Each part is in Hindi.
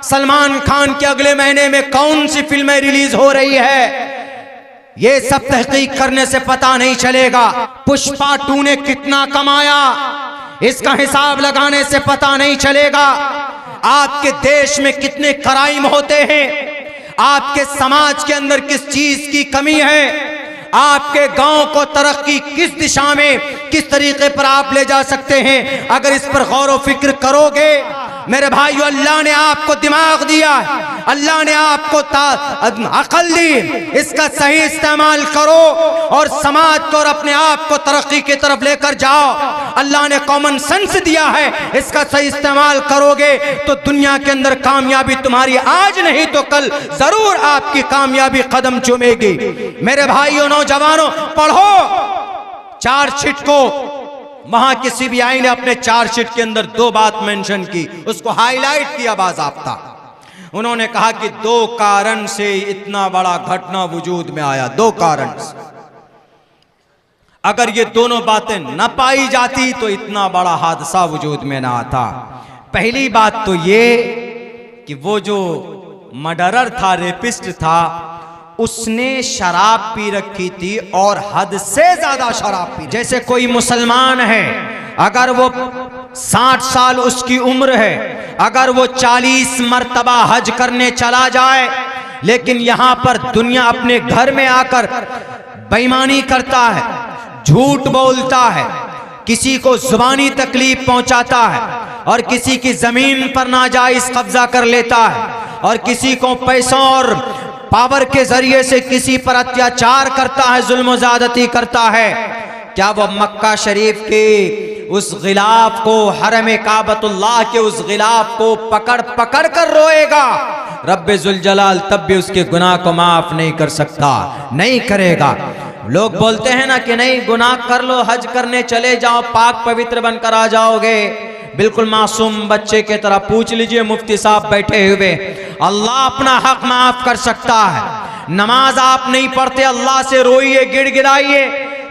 सलमान खान की अगले महीने में कौन सी फिल्में रिलीज हो रही है, ये सब तहकीक करने से पता नहीं चलेगा। पुष्पा 2 ने कितना कमाया, इसका हिसाब लगाने से पता नहीं चलेगा। आपके देश में कितने क्राइम होते हैं, आपके समाज के अंदर किस चीज की कमी है, आपके गांव को तरक्की किस दिशा में, किस तरीके पर आप ले जा सकते हैं, अगर इस पर गौर व फिक्र करोगे मेरे भाइयों, अल्लाह ने आपको दिमाग दिया, अल्लाह ने आपको अकल दी, इसका सही इस्तेमाल करो और समाज को और अपने आप को तरक्की की तरफ लेकर जाओ। अल्लाह ने कॉमन सेंस दिया है, इसका सही इस्तेमाल करोगे तो दुनिया के अंदर कामयाबी तुम्हारी आज नहीं तो कल जरूर आपकी कामयाबी कदम चूमेगी। मेरे भाइयों नौजवानों, पढ़ो चार्जशीट को। वहां की सीबीआई ने अपने चार्जशीट के अंदर 2 बात मेंशन की, उसको हाईलाइट किया बाज़ाब्ता। उन्होंने कहा कि 2 कारण से इतना बड़ा घटना वजूद में आया, 2 कारण से। अगर ये दोनों बातें न पाई जाती तो इतना बड़ा हादसा वजूद में ना आता। पहली बात तो ये कि वो जो मर्डरर था, रेपिस्ट था, उसने शराब पी रखी थी और हद से ज्यादा शराब पी। जैसे कोई मुसलमान है, अगर वो 60 साल उसकी उम्र है, अगर वो 40 मर्तबा हज करने चला जाए, लेकिन यहां पर दुनिया अपने घर में आकर बेईमानी करता है, झूठ बोलता है, किसी को जुबानी तकलीफ पहुंचाता है और किसी की जमीन पर नाजायज कब्जा कर लेता है और किसी को पैसों और पावर के जरिए से किसी पर अत्याचार करता है, जुल्म ज़्यादती करता है, क्या वो मक्का शरीफ के उस गिलाफ को, हरम काबतुल्लाह के उस गिलाफ को पकड़ पकड़ कर रोएगा? रब्बे जुल जलाल तब भी उसके गुनाह को माफ नहीं कर सकता, नहीं करेगा। लोग बोलते हैं ना कि नहीं गुनाह कर लो, हज करने चले जाओ, पाक पवित्र बनकर आ जाओगे। बिल्कुल मासूम बच्चे के तरह पूछ लीजिए मुफ्ती साहब बैठे हुए, अल्लाह अपना हक माफ कर सकता है। नमाज आप नहीं पढ़ते, अल्लाह से रोइए, गिड़गिड़ाइए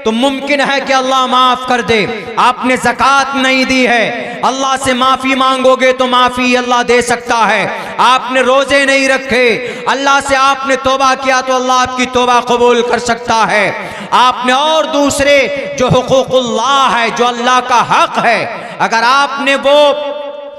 तो मुमकिन है कि अल्लाह माफ कर दे। आपने ज़कात नहीं दी है, अल्लाह से माफी मांगोगे तो माफी अल्लाह दे सकता है। आपने रोजे नहीं रखे, अल्लाह से आपने तौबा किया तो अल्लाह आपकी तौबा कबूल कर सकता है। आपने और दूसरे जो हुकूकुल्लाह है, जो अल्लाह का हक है, अगर आपने वो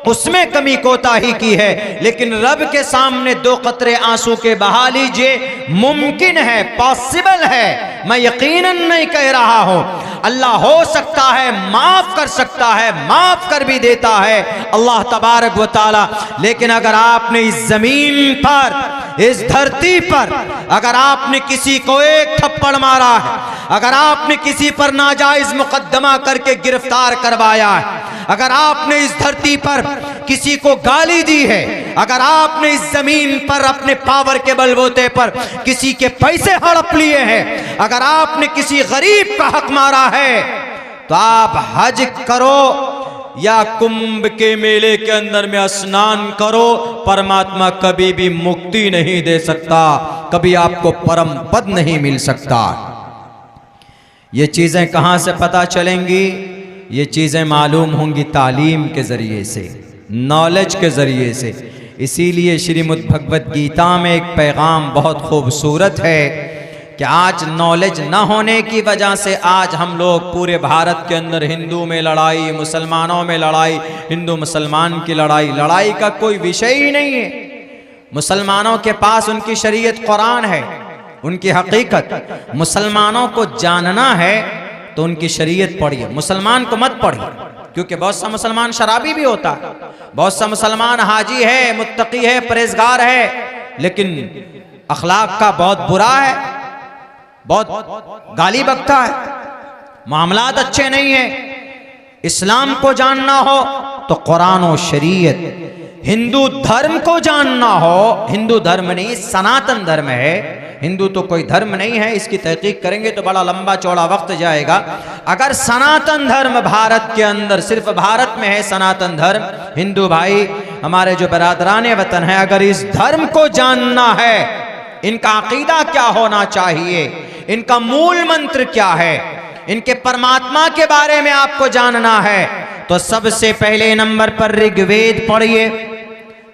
उसमें कमी कोताही की है, लेकिन रब के सामने 2 कतरे आंसू के बहा लीजिए, मुमकिन है, पॉसिबल है। मैं यकीनन नहीं कह रहा हूं, अल्लाह हो सकता है माफ कर सकता है, माफ कर भी देता है अल्लाह तबारक व तआला। लेकिन अगर आपने इस जमीन पर, इस धरती पर अगर आपने किसी को एक थप्पड़ मारा है, अगर आपने किसी पर नाजायज मुकदमा करके गिरफ्तार करवाया है, अगर आपने इस धरती पर किसी को गाली दी है, अगर आपने इस जमीन पर अपने पावर के बलबूते पर किसी के पैसे हड़प लिए हैं, अगर आपने किसी गरीब का हक मारा है, तो आप हज करो या कुंभ के मेले के अंदर में स्नान करो, परमात्मा कभी भी मुक्ति नहीं दे सकता, कभी आपको परम पद नहीं मिल सकता। ये चीजें कहां से पता चलेंगी? ये चीजें मालूम होंगी तालीम के जरिए से, नॉलेज के जरिए से। इसीलिए श्रीमद् भगवत गीता में एक पैगाम बहुत खूबसूरत है कि आज नॉलेज न होने की वजह से आज हम लोग पूरे भारत के अंदर हिंदू में लड़ाई, मुसलमानों में लड़ाई, हिंदू मुसलमान की लड़ाई, लड़ाई का कोई विषय ही नहीं है। मुसलमानों के पास उनकी शरीयत कुरान है, उनकी हकीकत। मुसलमानों को जानना है तो उनकी शरीयत पढ़िए, मुसलमान को मत पढ़िए, क्योंकि बहुत सा मुसलमान शराबी भी होता है, बहुत सा मुसलमान हाजी है, मुत्तकी है, परहेजगार है, लेकिन अखलाक का बहुत बुरा है, बहुत गाली बकता है, मामलात अच्छे नहीं है। इस्लाम को जानना हो तो कुरान और शरीयत, हिंदू धर्म को जानना हो, हिंदू धर्म नहीं सनातन धर्म है, हिंदू तो कोई धर्म नहीं है, इसकी तहकीक करेंगे तो बड़ा लंबा चौड़ा वक्त जाएगा। अगर सनातन धर्म भारत के अंदर, सिर्फ भारत में है सनातन धर्म, हिंदू भाई हमारे जो बरादरान वतन है, अगर इस धर्म को जानना है, इनका अकीदा क्या होना चाहिए, इनका मूल मंत्र क्या है, इनके परमात्मा के बारे में आपको जानना है, तो सबसे पहले नंबर पर ऋग्वेद पढ़िए।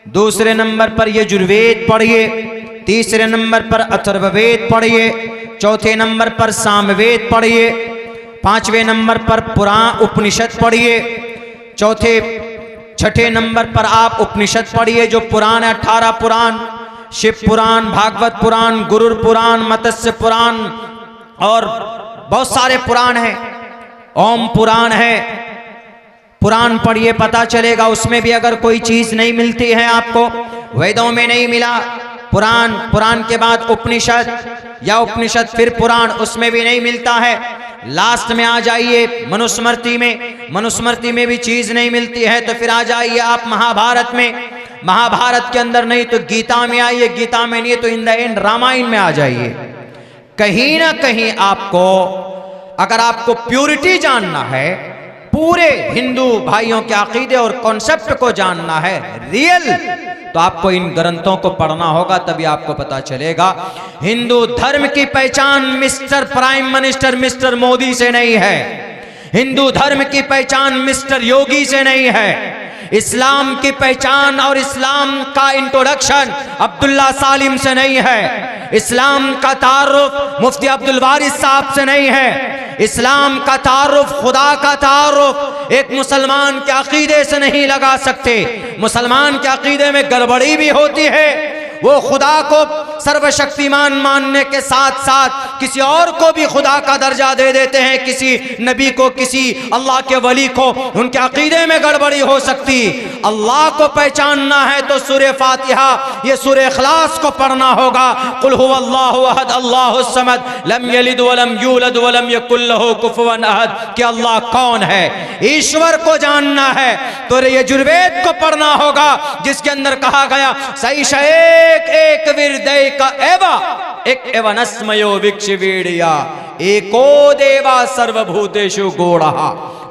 दूसरे नंबर पर यजुर्वेद पढ़िए, तीसरे नंबर पर अथर्ववेद पढ़िए, चौथे नंबर पर सामवेद पढ़िए, पांचवें नंबर पर पुराण उपनिषद पढ़िए, छठे नंबर पर आप उपनिषद पढ़िए जो पुराण है, 18 पुराण, शिव पुराण, भागवत पुराण, गुरुर पुराण, मत्स्य पुराण और बहुत सारे पुराण हैं, ओम पुराण है। पुराण पढ़िए, पता चलेगा उसमें भी अगर कोई चीज नहीं मिलती है आपको, वेदों में नहीं मिला, पुराण के बाद उपनिषद या उपनिषद फिर पुराण, उसमें भी नहीं मिलता है, लास्ट में आ जाइए मनुस्मृति में भी चीज नहीं मिलती है तो फिर आ जाइए आप महाभारत में, महाभारत के अंदर नहीं तो गीता में आइए, गीता में नहीं तो इन द एंड रामायण में आ जाइए। कहीं ना कहीं आपको, अगर आपको प्यूरिटी जानना है, पूरे हिंदू भाइयों के अकीदे और कॉन्सेप्ट को जानना है रियल, तो आपको इन ग्रंथों को पढ़ना होगा, तभी आपको पता चलेगा। हिंदू धर्म की पहचान mister prime minister mister Modi से नहीं है, हिंदू धर्म की पहचान मिस्टर योगी से नहीं है, इस्लाम की पहचान और इस्लाम का इंट्रोडक्शन अब्दुल्ला सालिम से नहीं है, इस्लाम का तारुफ मुफ्ती अब्दुल वारिस साहब से नहीं है, इस्लाम का तारुफ, खुदा का तारुफ एक मुसलमान के अकीदे से नहीं लगा सकते। मुसलमान के अकीदे में गड़बड़ी भी होती है, वो खुदा को सर्वशक्तिमान मानने के साथ साथ किसी और को भी खुदा का दर्जा दे देते हैं, किसी नबी को, किसी अल्लाह के वली को, उनके अकीदे में गड़बड़ी हो सकती। अल्लाह को पहचानना है तो सूरह फातिहा, ये सूरह इखलास को पढ़ना होगा। कुल हुवल्लाहु अहद अल्लाहुस समद लम यलिद वलम यूलद वलम यकुल लहू कुफुवन अहद, कि अल्लाह कौन है, ईश्वर को जानना है तो यजुर्वेद को पढ़ना होगा, जिसके अंदर कहा गया सही एक विरदय का एवा एक एवनस्मयो विक्षवीड़िया एको देवा सर्वभूतेषु गोड़हा।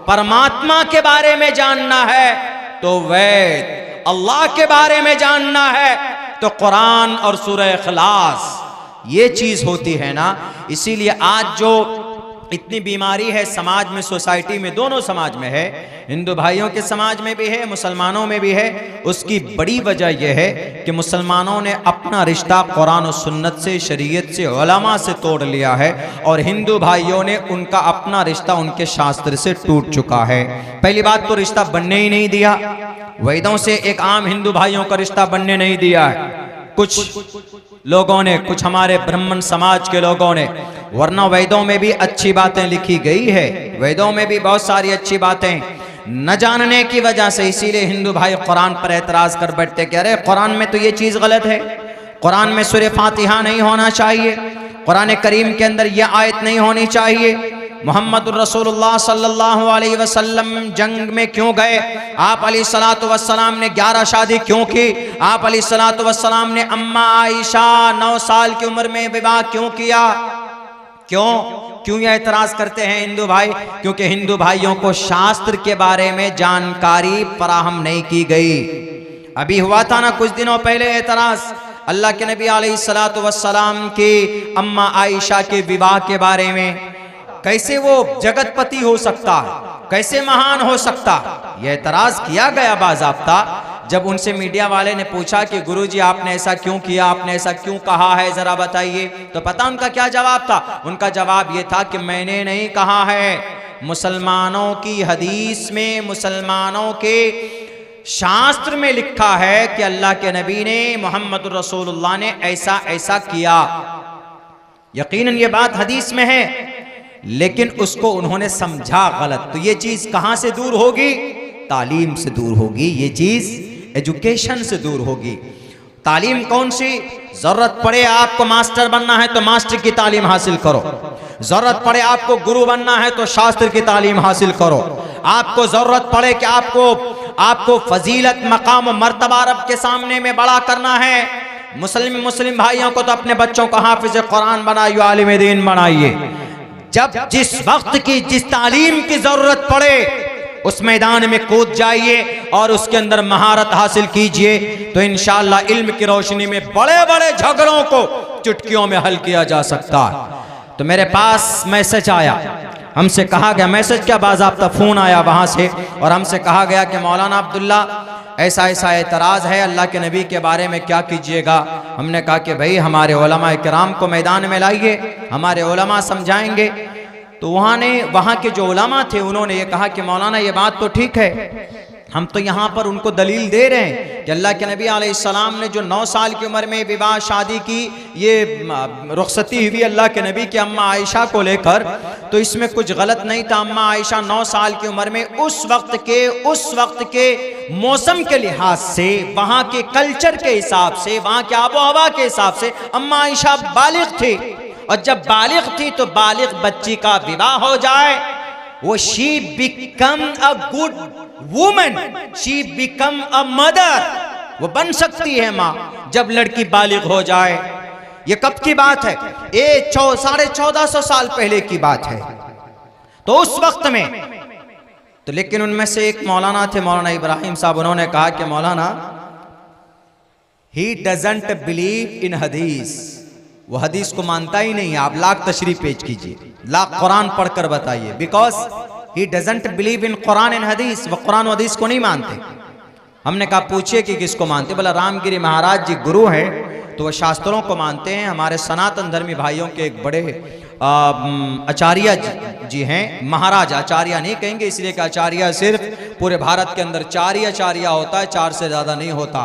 परमात्मा के बारे में जानना है तो वेद, अल्लाह के बारे में जानना है तो कुरान और सूरह इखलास, ये चीज होती है ना। इसीलिए आज जो इतनी बीमारी है समाज में, सोसाइटी में, दोनों समाज में है, हिंदू भाइयों के समाज में भी है, मुसलमानों में भी है, उसकी बड़ी वजह यह है कि मुसलमानों ने अपना रिश्ता कुरान और सुन्नत से, शरीयत से, उलमा से तोड़ लिया है और हिंदू भाइयों ने उनका अपना रिश्ता उनके शास्त्र से टूट चुका है। पहली बात तो रिश्ता बनने ही नहीं दिया, वेदों से एक आम हिंदू भाइयों का रिश्ता बनने नहीं दिया है कुछ लोगों ने, कुछ हमारे ब्राह्मण समाज के लोगों ने, वरना वेदों में भी अच्छी बातें लिखी गई है, वेदों में भी बहुत सारी अच्छी बातें न जानने की वजह से, इसीलिए हिंदू भाई कुरान पर एतराज कर बैठते कि अरे कुरान में तो ये चीज गलत है, कुरान में सूरह फातिहा नहीं होना चाहिए, कुरान करीम के अंदर ये आयत नहीं होनी चाहिए। मोहम्मद रसूलुल्लाह सल्लल्लाहु अलैहि वसल्लम जंग में क्यों गए, आप अलैहिस्सलातु वस्सलाम ने 11 शादी क्यों की, आप अलैहिस्सलातु वस्सलाम ने अम्मा आयशा 9 साल की उम्र में विवाह क्यों किया, क्यों ये एतराज करते हैं हिंदू भाई? क्योंकि हिंदू भाइयों को शास्त्र के बारे में जानकारी फराहम नहीं की गई। अभी हुआ था ना कुछ दिनों पहले एतराज अल्लाह के नबी अलैहिस्सलातु वस्सलाम की अम्मा आयशा के विवाह के बारे में, कैसे वो जगतपति हो सकता है, कैसे महान हो सकता, यह एतराज किया गया बाज़ाब्ता। जब उनसे मीडिया वाले ने पूछा कि गुरुजी आपने ऐसा क्यों किया, आपने ऐसा क्यों कहा है, जरा बताइए, तो पता उनका क्या जवाब था? उनका जवाब ये था कि मैंने नहीं कहा है, मुसलमानों की हदीस में, मुसलमानों के शास्त्र में लिखा है कि अल्लाह के नबी ने, मोहम्मद रसूलुल्लाह ने ऐसा ऐसा किया। यकीनन ये बात हदीस में है, लेकिन उसको उन्होंने समझा गलत। तो ये चीज कहां से दूर होगी? तालीम से दूर होगी, ये चीज एजुकेशन से दूर होगी। तालीम कौन सी? जरूरत पड़े आपको मास्टर बनना है तो मास्टर की तालीम हासिल करो, जरूरत पड़े आपको गुरु बनना है तो शास्त्र की तालीम हासिल करो, आपको जरूरत पड़े कि आपको फजीलत, मकाम और मर्तबा रब के सामने में बड़ा करना है, मुस्लिम भाइयों को तो अपने बच्चों को हाफिज कुरान बनाइए, आलिम दीन बनाइए। जब जिस वक्त की जिस तालीम की जरूरत पड़े उस मैदान में कूद जाइए और उसके अंदर महारत हासिल कीजिए, तो इंशाअल्लाह इल्म की रोशनी में बड़े बड़े झगड़ों को चुटकियों में हल किया जा सकता है। तो मेरे पास मैसेज आया, हमसे कहा गया, मैसेज क्या बाज़ाब्ता फ़ोन आया वहाँ से, और हमसे कहा गया कि मौलाना अब्दुल्ला ऐसा ऐसा एतराज़ है अल्लाह के नबी के बारे में, क्या कीजिएगा। हमने कहा कि भाई हमारे उलमा किराम को मैदान में लाइए, हमारे उलमा समझाएंगे। तो वहाँ के जो उलमा थे उन्होंने ये कहा कि मौलाना ये बात तो ठीक है, हम तो यहाँ पर उनको दलील दे रहे हैं कि अल्लाह के नबी अलैहिस्सलाम ने जो 9 साल की उम्र में विवाह शादी की, ये रुखसती हुई अल्लाह के नबी की अम्मा आयशा को लेकर, तो इसमें कुछ गलत नहीं था। अम्मा आयशा 9 साल की उम्र में उस वक्त के मौसम के लिहाज से, वहाँ के कल्चर के हिसाब से, वहाँ के आबो हवा के हिसाब से अम्मा आयशा बालिग थी। और जब बालिग थी तो बालिग बच्ची का विवाह हो जाए, वो she become a good woman, she become a mother, वो बन सकती है माँ जब लड़की बालिग हो जाए। ये कब की बात है? ये 1450 साल पहले की बात है। तो उस वक्त में तो, लेकिन उनमें से एक मौलाना थे, मौलाना इब्राहिम साहब, उन्होंने कहा कि मौलाना ही डजंट बिलीव इन हदीस, वो हदीस को मानता ही नहीं है। आप लाख तशरीफ पेश कीजिए, लाख कुरान पढ़कर बताइए, because he doesn't believe in Quran in hadith, वो कुरान हदीस को नहीं मानते। हमने कहा पूछिए कि किसको मानते? बोला रामगिरी महाराज जी गुरु हैं तो वह शास्त्रों को मानते हैं। हमारे सनातन धर्मी भाइयों के एक बड़े आचार्य जी हैं, महाराज, आचार्य नहीं कहेंगे इसलिए कि आचार्य सिर्फ पूरे भारत के अंदर 4 ही आचार्य होता है, 4 से ज़्यादा नहीं होता।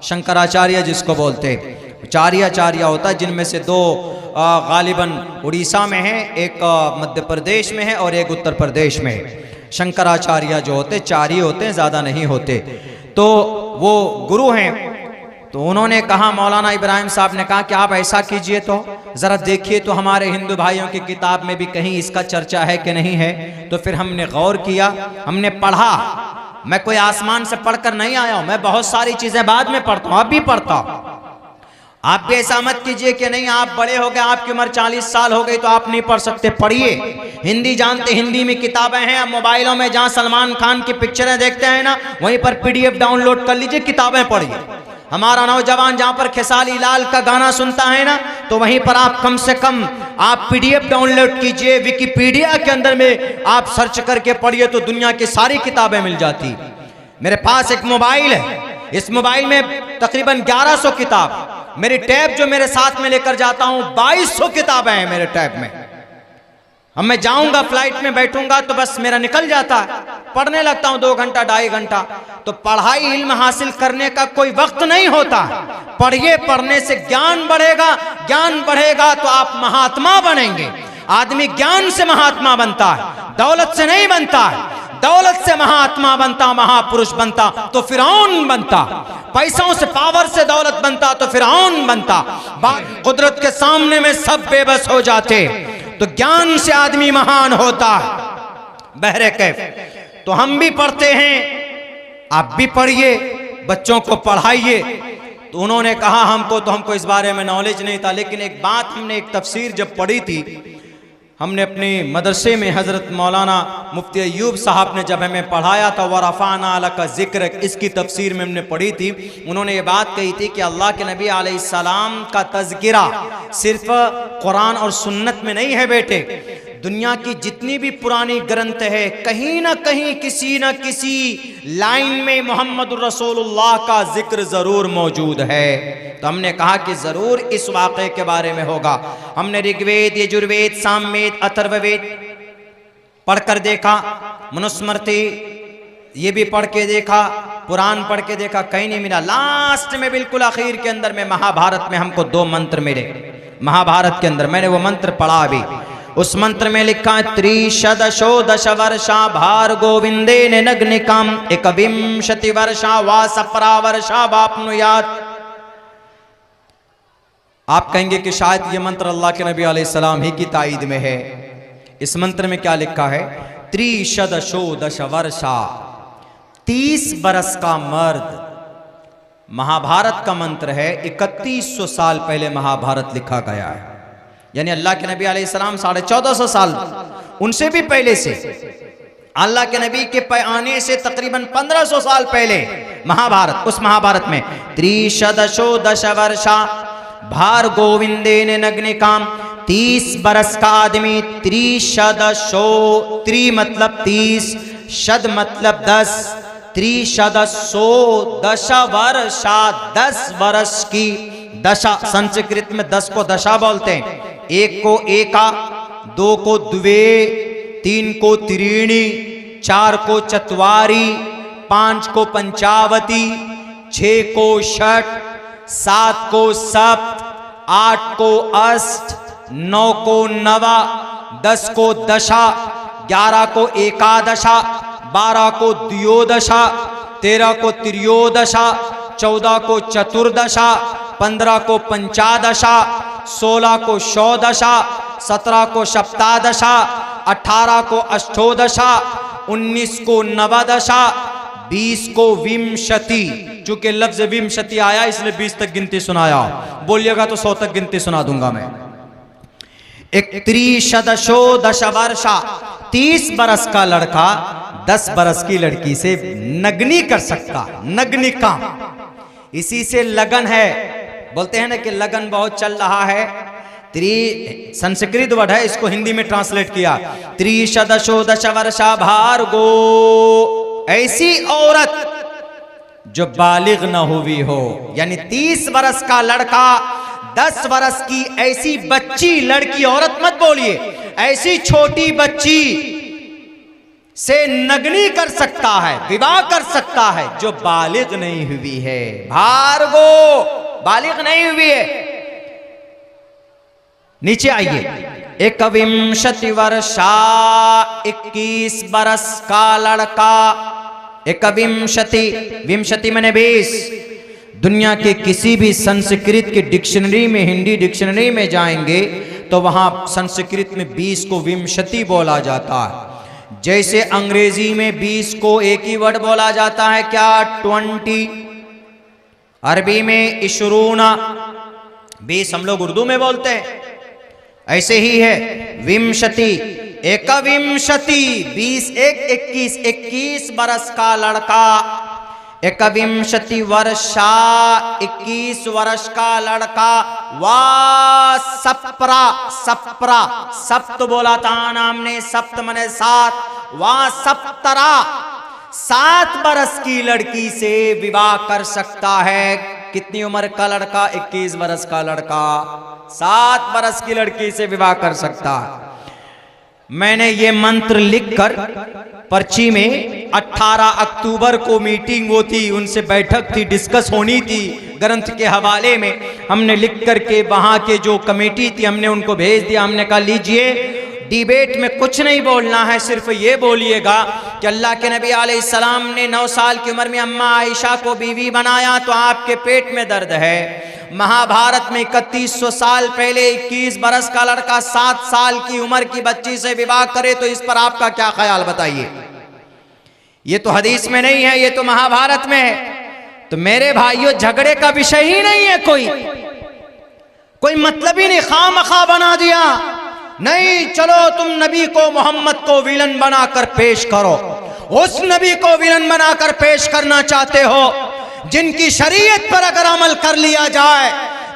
शंकराचार्य जिसको बोलते हैं, 4 ही आचार्य होता है, जिनमें से 2 गालिबन उड़ीसा में है, एक मध्य प्रदेश में है और एक उत्तर प्रदेश में है। शंकराचार्य जो होते 4 ही होते हैं, ज़्यादा नहीं होते। तो वो गुरु हैं। तो उन्होंने कहा, मौलाना इब्राहिम साहब ने कहा कि आप ऐसा कीजिए, तो ज़रा देखिए तो हमारे हिंदू भाइयों की किताब में भी कहीं इसका चर्चा है कि नहीं है। तो फिर हमने गौर किया, हमने पढ़ा। मैं कोई आसमान से पढ़कर नहीं आया हूँ, मैं बहुत सारी चीज़ें बाद में पढ़ता हूँ, अब भी पढ़ता हूँ। आप भी ऐसा मत कीजिए कि नहीं आप बड़े हो गए, आपकी उम्र 40 साल हो गई तो आप नहीं पढ़ सकते। पढ़िए, हिंदी जानते, हिंदी में किताबें हैं। अब मोबाइलों में जहां सलमान खान की पिक्चरें देखते हैं ना, वहीं पर PDF डाउनलोड कर लीजिए, किताबें पढ़िए। हमारा नौजवान जहां पर खेसारी लाल का गाना सुनता है ना, तो वहीं पर आप कम से कम आप PDF डाउनलोड कीजिए, विकिपीडिया के अंदर में आप सर्च करके पढ़िए तो दुनिया की सारी किताबें मिल जाती। मेरे पास एक मोबाइल है, इस मोबाइल में तकरीबन 1100 किताब, मेरी टैब जो मेरे साथ में लेकर जाता हूं 2200 किताबें हैं मेरे टैब में। अब मैं जाऊंगा, फ्लाइट में बैठूंगा तो बस मेरा निकल जाता है, पढ़ने लगता हूं 2 घंटा 2.5 घंटा। तो पढ़ाई इल्म हासिल करने का कोई वक्त नहीं होता। पढ़िए, पढ़ने से ज्ञान बढ़ेगा, ज्ञान बढ़ेगा तो आप महात्मा बनेंगे। आदमी ज्ञान से महात्मा बनता है, दौलत से नहीं बनता है। दौलत से महात्मा बनता, महापुरुष बनता तो फिरौन बनता। पैसों से, पावर से दौलत बनता तो फिरौन बनता। कुदरत के सामने में सब बेबस हो जाते। तो ज्ञान से आदमी महान होता है। बहरे कैफ, तो हम भी पढ़ते हैं, आप भी पढ़िए, बच्चों को पढ़ाइए। तो उन्होंने कहा हमको इस बारे में नॉलेज नहीं था। लेकिन एक बात, हमने एक तफसीर जब पढ़ी थी, हमने अपने मदरसे में हज़रत मौलाना मुफ्ती अय्यूब साहब ने जब हमें पढ़ाया था, वरफ़अना लका ज़िक्र, इसकी तफसीर में हमने पढ़ी थी। उन्होंने ये बात कही थी कि अल्लाह के नबी अलैहिस्सलाम का तज़किरा सिर्फ कुरान और सुन्नत में नहीं है बेटे। दुनिया की जितनी भी पुरानी ग्रंथ है, कहीं ना कहीं किसी न किसी लाइन में मोहम्मद रसूलुल्लाह का जिक्र ज़रूर मौजूद है। तो हमने कहा कि ज़रूर इस वाक़े के बारे में होगा। हमने ऋग्वेद, यजुर्वेद, सामवेद, अथर्ववेद पढ़कर देखा, मनुस्मृति ये भी पढ़ के देखा, पुराण पढ़ के देखा, कहीं नहीं मिला। लास्ट में बिल्कुल आखिर के अंदर में महाभारत में हमको 2 मंत्र मिले। महाभारत के अंदर मैंने वो मंत्र पढ़ा अभी। उस मंत्र में लिखा है, त्रिशदशो दश वर्षा भार गोविंदे नग्निकम 21 वर्षा वासपरा वर्षा वापनुयात। आप कहेंगे कि शायद ये मंत्र अल्लाह के नबी अलैहिस्सलाम ही की ताईद में है। इस मंत्र में क्या लिखा है? त्रिशदशो दश वर्षा, 30 बरस का मर्द। महाभारत का मंत्र है, 3100 साल पहले महाभारत लिखा गया है। यानी अल्लाह के नबी अलैहिस्सलाम 1450 साल, उनसे भी पहले से, अल्लाह के नबी के आने से तकरीबन 1500 साल पहले महाभारत। उस महाभारत में त्रिशदशो दश वर्षा भार गोविंदे ने नग्निकाम, 30 बरस का आदमी। त्रिशदशो, त्रि मतलब 30, शद मतलब 10, त्रिशदशो दशा वर्षा, 10 वर्ष की दशा, संस्कृत में 10 को दशा बोलते हैं। 1 को एका, 2 को द्वे, 3 को त्रीणी, 4 को चत्वारी, 5 को पंचावती, 6 को षट, 7 को सप्त, 8 को अष्ट, 9 को नवा, 10 को दशा, 11 को एकादशा, 12 को द्योदशा, 13 को त्रियोदशा, 14 को चतुर्दशा, 15 को पंचादशा, 16 को षोडशा, 17 को सप्तादशा, 18 को अष्टोदशा, 19 को नवदशा, 20 को विंशति। चूंकि लफ्ज विंशति आया इसलिए 20 तक गिनती सुनाया, बोलिएगा तो 100 तक गिनती सुना दूंगा मैं। एक त्रिशदशो दश वर्षा, 30 बरस का लड़का 10 बरस की लड़की से नग्नी कर सकता, नग्नी काम, इसी से लगन है। बोलते हैं ना कि लगन बहुत चल रहा है, संस्कृत वर्ड है, इसको हिंदी में ट्रांसलेट किया, त्रिशदशो दश वर्षा भार्गो, ऐसी औरत जो बालिग न हुई हो, यानी 30 बरस का लड़का 10 बरस की ऐसी बच्ची, लड़की औरत मत बोलिए, ऐसी छोटी बच्ची से नग्नी कर सकता है, विवाह कर सकता है जो बालिग नहीं हुई है। भार्गो, बालिग नहीं हुई है। नीचे आइए, 21 वर्षा, 21 बरस का लड़का, 21, विंशति मैंने 20। दुनिया के किसी भी संस्कृत की डिक्शनरी में, हिंदी डिक्शनरी में जाएंगे तो वहां संस्कृत में 20 को विंशति बोला जाता है। जैसे अंग्रेजी में 20 को एक ही वर्ड बोला जाता है, क्या? 20। अरबी में इशरूना, 20 हम लोग उर्दू में बोलते हैं, ऐसे ही है विंशति, एकविंशति, 20 1 21, 21 बरस का लड़का, 21 वर्षा, 21 वर्ष का लड़का, वा सप्रा, सप्रा, सप्त बोला था नाम ने, सप्त मने 7, वा सप्तरा, 7 बरस की लड़की से विवाह कर सकता है। कितनी उम्र का लड़का? 21 बरस का लड़का 7 बरस की लड़की से विवाह कर सकता है। मैंने ये मंत्र लिखकर पर्ची में 18 अक्टूबर को मीटिंग वो थी, उनसे बैठक थी, डिस्कस होनी थी ग्रंथ के हवाले में, हमने लिख करके वहां के जो कमेटी थी हमने उनको भेज दिया। हमने कहा लीजिए, डिबेट में कुछ नहीं बोलना है, सिर्फ ये बोलिएगा कि अल्लाह के नबी अलैहिस्सलाम ने 9 साल की उम्र में अम्मा आयशा को बीवी बनाया तो आपके पेट में दर्द है। महाभारत में 3100 साल पहले 21 बरस का लड़का 7 साल की उम्र की बच्ची से विवाह करे तो इस पर आपका क्या ख्याल बताइए? ये तो हदीस में नहीं है, ये तो महाभारत में है। तो मेरे भाइयों, झगड़े का विषय ही नहीं है, कोई मतलब ही नहीं, खामखा बना दिया। नहीं, चलो तुम नबी को, मोहम्मद को विलन बनाकर पेश करो। उस नबी को विलन बनाकर पेश करना चाहते हो जिनकी शरीयत पर अगर अमल कर लिया जाए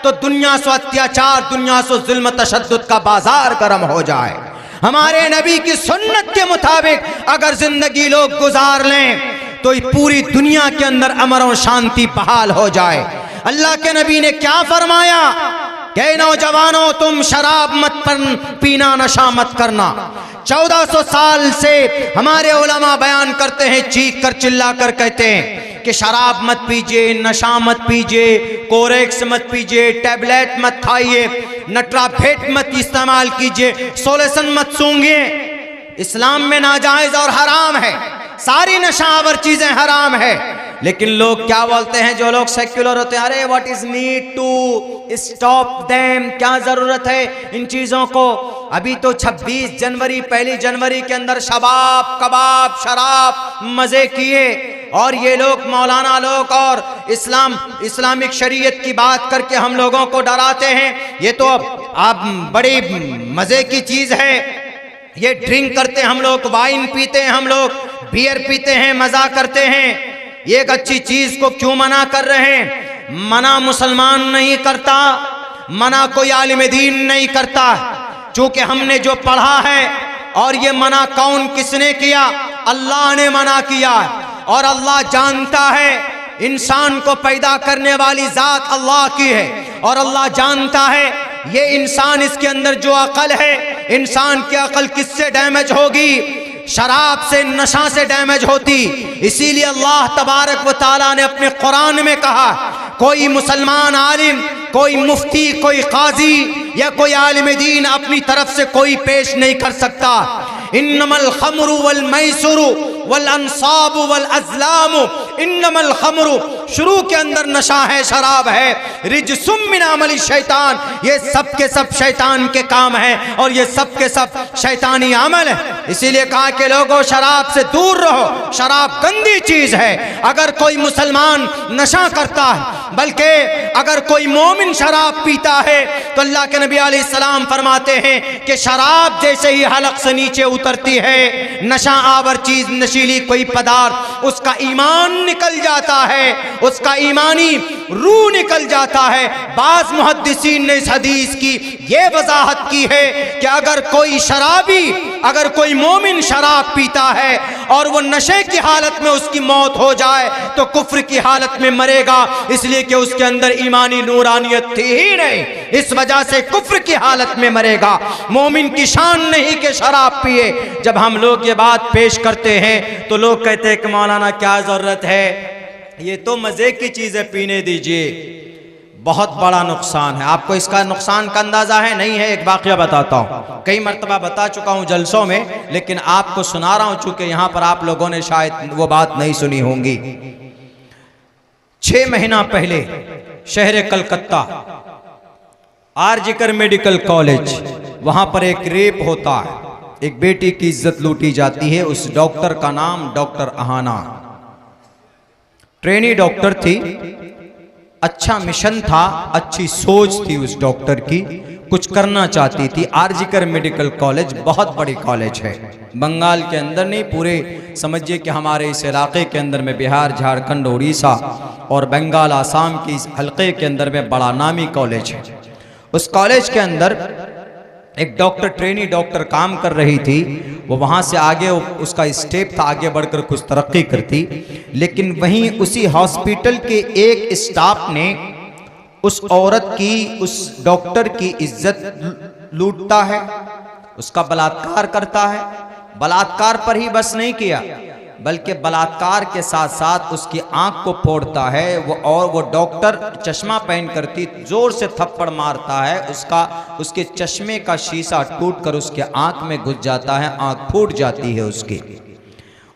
तो दुनिया से अत्याचार, दुनिया से जुल्म तशद्दुद का बाजार गर्म हो जाए। हमारे नबी की सुन्नत के मुताबिक अगर जिंदगी लोग गुजार लें तो पूरी दुनिया के अंदर अमन और शांति बहाल हो जाए। अल्लाह के नबी ने क्या फरमाया कि नौजवानों, तुम शराब मत पीना, नशा मत करना। 1400 साल से हमारे उलमा बयान करते हैं, चीख कर चिल्ला कर कहते हैं कि शराब मत पीजिए, नशा मत पीजिए, कोरेक्स मत पीजिए, टैबलेट मत खाइए, नट्राफेट मत इस्तेमाल कीजिए, सोलेसन मत सूंघिए। इस्लाम में नाजायज और हराम है, सारी नशावर चीजें हराम है। लेकिन लोग क्या बोलते हैं, जो लोग सेक्युलर होते हैं, अरे what is need to stop them, क्या जरूरत है इन चीजों को। अभी तो 26 जनवरी, 1 जनवरी के अंदर शबाब, कबाब, शराब मजे किए, और ये लोग मौलाना लोग और इस्लामिक शरीयत की बात करके हम लोगों को डराते हैं। ये तो अब बड़ी मजे की चीज है, ये ड्रिंक करते हैं हम लोग, वाइन पीते हैं हम लोग, बियर पीते हैं, मजा करते हैं। एक अच्छी चीज को क्यों मना कर रहे हैं? मना मुसलमान नहीं करता, मना कोई आलिम दीन नहीं करता, चूंकि हमने जो पढ़ा है। और ये मना कौन किसने किया? अल्लाह ने मना किया। और अल्लाह जानता है इंसान को पैदा करने वाली जात अल्लाह की है, और अल्लाह जानता है ये इंसान, इसके अंदर जो अकल है, इंसान की अकल किससे डैमेज होगी? शराब से, नशा से डैमेज होती। इसीलिए अल्लाह तबारक व तआला ने अपने कुरान में कहा, कोई मुसलमान आलिम, कोई मुफ्ती, कोई काजी या कोई आलिम दीन अपनी तरफ से कोई पेश नहीं कर सकता। इन्नमल खमरु वल मैसुरु वल अंसाबु वल अज़लामु, इन्नमल खमरु, शुरू के अंदर नशा है, शराब है, रिजसुम मिन अमली शैतान, ये सब के सब शैतान के काम है और ये सब के सब शैतानी अमल है। इसीलिए कहा कि लोगों शराब से दूर रहो, शराब गंदी चीज है। अगर कोई मुसलमान नशा करता है, बल्कि अगर कोई मोमिन शराब पीता है, तो अल्लाह के नबी अलैहिस्सलाम फरमाते हैं कि शराब जैसे ही हलक से नीचे उतरती है, नशा आवर चीज, नशीली कोई पदार्थ, उसका ईमान निकल जाता है, उसका ईमानी रूह निकल जाता है। बाज़ मुहद्दिसीन ने इस हदीस की ये वजाहत की है कि अगर कोई शराबी, अगर कोई मोमिन शराब पीता है और वो नशे की हालत में उसकी मौत हो जाए तो कुफ्र की हालत में मरेगा, इसलिए कि उसके अंदर ईमानी नूरानियत थी ही नहीं, इस वजह से कुफ्र की हालत में मरेगा। मोमिन की शान नहीं कि शराब पिए। जब हम लोग ये बात पेश करते हैं तो लोग कहते हैं कि मौलाना क्या जरूरत है, ये तो मजे की चीजें पीने दीजिए। बहुत बड़ा नुकसान है। आपको इसका नुकसान का अंदाजा है? नहीं है। एक वाकया बताता हूँ, कई मरतबा बता चुका हूँ जलसों में, लेकिन आपको सुना रहा हूँ चूंकि यहाँ पर आप लोगों ने शायद वो बात नहीं सुनी होंगी। 6 महीना पहले शहर कलकत्ता आरजिकर मेडिकल कॉलेज, वहां पर एक रेप होता है, एक बेटी की इज्जत लूटी जाती है। उस डॉक्टर का नाम डॉक्टर अहाना, ट्रेनी डॉक्टर थी, अच्छा मिशन था, अच्छी सोच थी उस डॉक्टर की, कुछ करना चाहती थी। आरजिकर मेडिकल कॉलेज बहुत बड़ी कॉलेज है, बंगाल के अंदर नहीं, पूरे समझिए कि हमारे इस इलाके के अंदर में, बिहार, झारखंड, उड़ीसा और बंगाल, आसाम की इस हल्के के अंदर में बड़ा नामी कॉलेज है। उस कॉलेज के अंदर एक डॉक्टर, ट्रेनी डॉक्टर काम कर रही थी। वो वहाँ से आगे उसका स्टेप था, आगे बढ़कर कुछ तरक्की करती, लेकिन वहीं उसी हॉस्पिटल के एक स्टाफ ने उस औरत की, उस डॉक्टर की इज्जत लूटता है, उसका बलात्कार करता है। बलात्कार पर ही बस नहीं किया, बल्कि बलात्कार के साथ साथ उसकी आंख को फोड़ता है वो, और वो डॉक्टर चश्मा पहन करती जोर से थप्पड़ मारता है, उसके चश्मे का शीशा टूटकर उसके आंख में घुस जाता है, आंख फूट जाती है उसकी।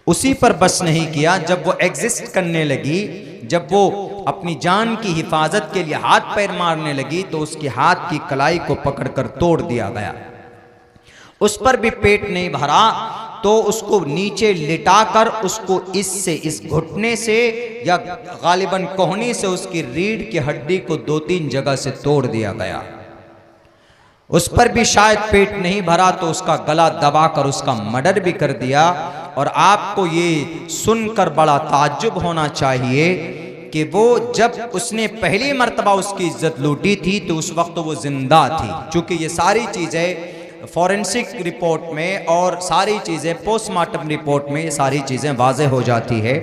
उसी पर बस नहीं किया, जब वो एग्जिस्ट करने लगी, जब वो अपनी जान की हिफाजत के लिए हाथ पैर मारने लगी, तो उसके हाथ की कलाई को पकड़कर तोड़ दिया गया। उस पर भी पेट नहीं भरा तो उसको नीचे लिटाकर उसको इससे, इस घुटने से या गालिबन कोहनी से उसकी रीढ़ की हड्डी को 2-3 जगह से तोड़ दिया गया। उस पर भी शायद पेट नहीं भरा तो उसका गला दबाकर उसका मर्डर भी कर दिया। और आपको ये सुनकर बड़ा ताज्जुब होना चाहिए कि वो जब उसने पहली मर्तबा उसकी इज्जत लूटी थी तो उस वक्त वो जिंदा थी। चूंकि ये सारी चीज़ें फॉरेंसिक रिपोर्ट में और सारी चीज़ें पोस्टमार्टम रिपोर्ट में ये सारी चीज़ें वाज़ेह हो जाती है।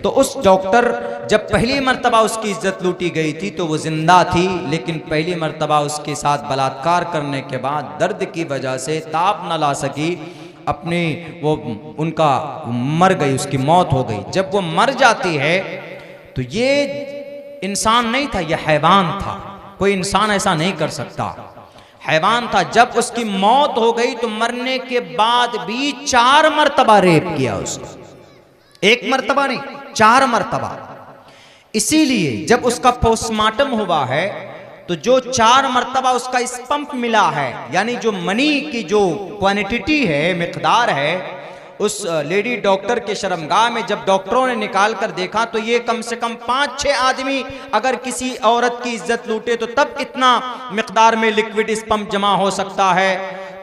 तो उस डॉक्टर जब पहली मर्तबा उसकी इज्जत लूटी गई थी तो वो ज़िंदा थी, लेकिन पहली मर्तबा उसके साथ बलात्कार करने के बाद दर्द की वजह से ताप न ला सकी, अपने वो उनका मर गई, उसकी मौत हो गई। जब वो मर जाती है तो ये इंसान नहीं था, यह हैवान था। कोई इंसान ऐसा नहीं कर सकता, हैवान था। जब उसकी मौत हो गई तो मरने के बाद भी 4 मर्तबा रेप किया उसको, 1 मर्तबा नहीं, 4 मर्तबा। इसीलिए जब उसका पोस्टमार्टम हुआ है तो जो 4 मर्तबा उसका स्पंप मिला है, यानी जो मनी की जो क्वांटिटी है, मिकदार है, उस लेडी डॉक्टर के शर्मगाह में जब डॉक्टरों ने निकाल कर देखा तो ये कम से कम 5-6 आदमी अगर किसी औरत की इज्जत लूटे तो तब इतना मिकदार में लिक्विड स्पंप जमा हो सकता है।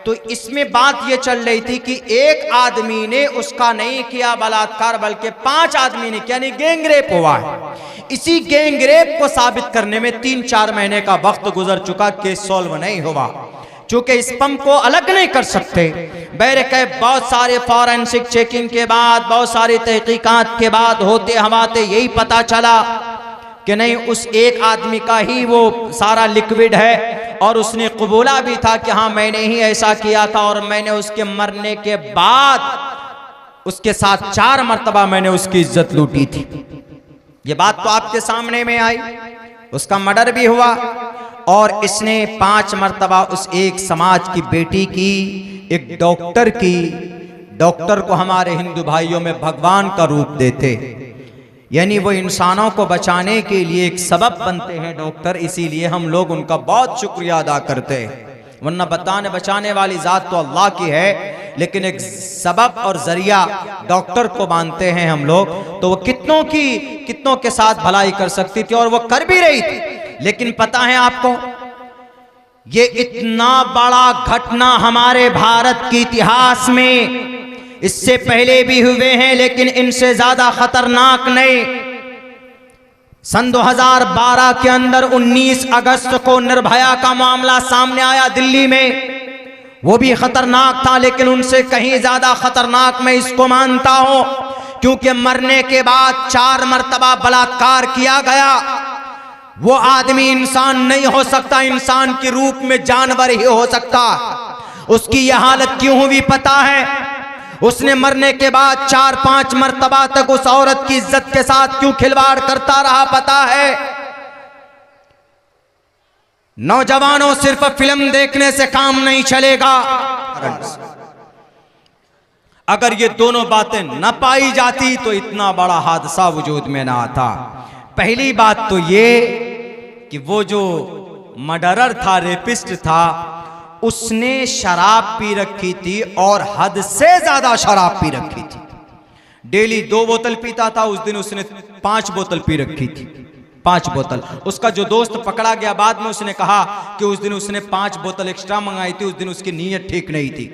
तो इसमें बात ये चल रही थी कि एक आदमी ने उसका नहीं किया बलात्कार, बल्कि 5 आदमी ने, यानी गैंग रेप हुआ है। इसी गैंग रेप को साबित करने में 3-4 महीने का वक्त गुजर चुका, केस सॉल्व नहीं हुआ। चूंकि स्पंप को अलग नहीं कर सकते, बैरकैब बहुत सारे फॉरेंसिक चेकिंग के बाद, बहुत सारी तहकीकात के बाद होते हवाते यही पता चला कि नहीं, उस एक आदमी का ही वो सारा लिक्विड है और उसने कबूला भी था कि हाँ मैंने ही ऐसा किया था और मैंने उसके मरने के बाद उसके साथ 4 मर्तबा मैंने उसकी इज्जत लूटी थी। ये बात तो आपके सामने में आई, उसका मर्डर भी हुआ और इसने 5 मर्तबा उस एक समाज की बेटी की, एक डॉक्टर की, डॉक्टर को हमारे हिंदू भाइयों में भगवान का रूप देते, यानी वो इंसानों को बचाने के लिए एक सबब बनते हैं डॉक्टर, इसीलिए हम लोग उनका बहुत शुक्रिया अदा करते हैं। वरना बचाने वाली जात तो अल्लाह की है, लेकिन एक सबब और जरिया डॉक्टर को मानते हैं हम लोग, तो वो कितनों के साथ भलाई कर सकती थी और वो कर भी रही थी। लेकिन पता है आपको, ये इतना बड़ा घटना हमारे भारत के इतिहास में इससे पहले भी हुए हैं, लेकिन इनसे ज्यादा खतरनाक नहीं। सन 2012 के अंदर 19 अगस्त को निर्भया का मामला सामने आया दिल्ली में, वो भी खतरनाक था, लेकिन उनसे कहीं ज्यादा खतरनाक मैं इसको मानता हूं, क्योंकि मरने के बाद 4 मर्तबा बलात्कार किया गया। वो आदमी इंसान नहीं हो सकता, इंसान के रूप में जानवर ही हो सकता। उसकी यह हालत क्यों हुई पता है? उसने मरने के बाद 4-5 मर्तबा तक उस औरत की इज्जत के साथ क्यों खिलवाड़ करता रहा पता है? नौजवानों, सिर्फ फिल्म देखने से काम नहीं चलेगा। अगर ये दोनों बातें न पाई जाती तो इतना बड़ा हादसा वजूद में ना आता। पहली बात तो ये कि वो जो मर्डरर था, रेपिस्ट था, उसने शराब पी रखी थी और हद से ज्यादा शराब पी रखी थी। डेली 2 बोतल पीता था, उस दिन उसने 5 बोतल पी रखी थी, 5 बोतल। उसका जो दोस्त पकड़ा गया बाद में, उसने कहा कि उस दिन उसने 5 बोतल एक्स्ट्रा मंगाई थी, उस दिन उसकी नीयत ठीक नहीं थी।